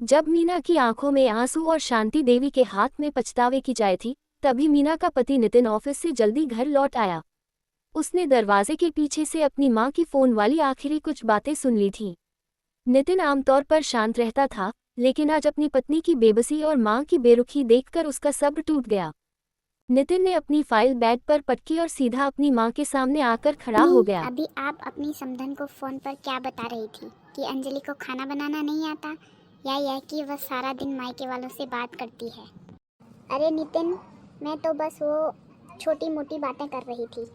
जब मीना की आंखों में आंसू और शांति देवी के हाथ में पछतावे की चाय थी, तभी मीना का पति नितिन ऑफिस से जल्दी घर लौट आया। उसने दरवाजे के पीछे से अपनी मां की फोन वाली आखिरी कुछ बातें सुन ली थीं। नितिन आमतौर पर शांत रहता था, लेकिन आज अपनी पत्नी की बेबसी और मां की बेरुखी देखकर उसका सब्र टूट गया। नितिन ने अपनी फाइल बेड पर पटकी और सीधा अपनी मां के सामने आकर खड़ा हो गया। अभी आप अपनी समधन को फोन पर क्या बता रही थी कि अंजलि को खाना बनाना नहीं आता, या यह कि वह सारा दिन मायके वालों से बात करती है? अरे नितिन, मैं तो बस वो छोटी मोटी बातें कर रही थी।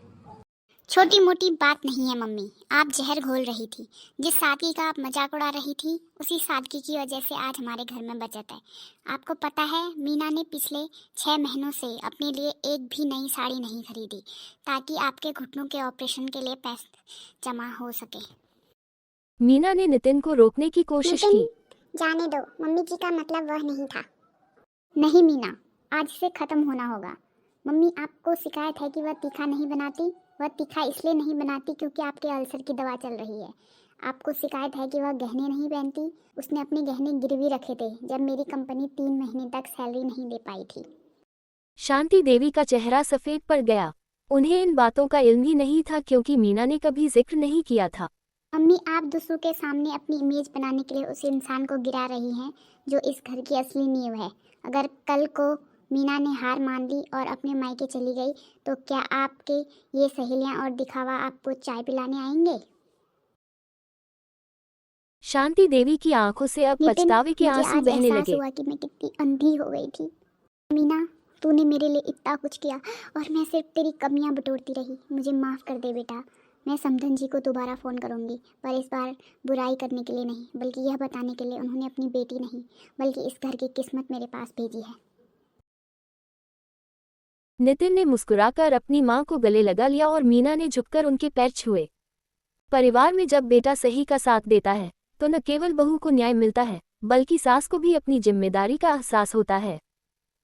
छोटी मोटी बात नहीं है मम्मी, आप जहर घोल रही थी। जिस सादगी का आप मजाक उड़ा रही थी, उसी सादगी की वजह से आज हमारे घर में बचत है। आपको पता है, मीना ने पिछले 6 महीनों से अपने लिए एक भी नई साड़ी नहीं खरीदी, ताकि आपके घुटनों के ऑपरेशन के लिए पैसे जमा हो सके। मीना ने नितिन को रोकने की कोशिश की। जाने दो, मम्मी जी का मतलब वह नहीं था। नहीं मीना, आज से खत्म होना होगा। मम्मी, आपको शिकायत है कि वह तीखा नहीं बनाती। वह तीखा इसलिए नहीं बनाती क्योंकि आपके अल्सर की दवा चल रही है। आपको शिकायत है कि वह गहने नहीं पहनती। उसने अपने गहने गिरवी रखे थे जब मेरी कंपनी 3 महीने तक सैलरी नहीं दे पाई थी। शांति देवी का चेहरा सफेद पड़ गया। उन्हें इन बातों का इल्म ही नहीं था, क्योंकि मीना ने कभी जिक्र नहीं किया था। मम्मी, आप दूसरों के सामने अपनी इमेज बनाने के लिए उस इंसान को गिरा रही हैं जो इस घर की असली नींव है। अगर कल को मीना ने हार मान ली और अपने मायके चली गई, तो क्या आपके ये सहेलियां और दिखावा आपको चाय पिलाने आएंगे? शांति देवी की आंखों से अब पछतावे के आंसू बहने एहसास लगे। हुआ कि मैं कितनी अंधी हो गई थी। मीना, तूने मेरे लिए इतना कुछ किया और मैं सिर्फ तेरी कमियां बटोरती रही। मुझे माफ़ कर दे बेटा। मैं समधन जी को दोबारा फ़ोन करूंगी, पर इस बार बुराई करने के लिए नहीं, बल्कि यह बताने के लिए उन्होंने अपनी बेटी नहीं, बल्कि इस घर की किस्मत मेरे पास भेजी है। नितिन ने मुस्कुराकर अपनी मां को गले लगा लिया और मीना ने झुककर उनके पैर छुए। परिवार में जब बेटा सही का साथ देता है, तो न केवल बहू को न्याय मिलता है, बल्कि सास को भी अपनी जिम्मेदारी का एहसास होता है।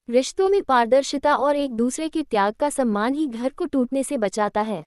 रिश्तों में पारदर्शिता और एक दूसरे के त्याग का सम्मान ही घर को टूटने से बचाता है।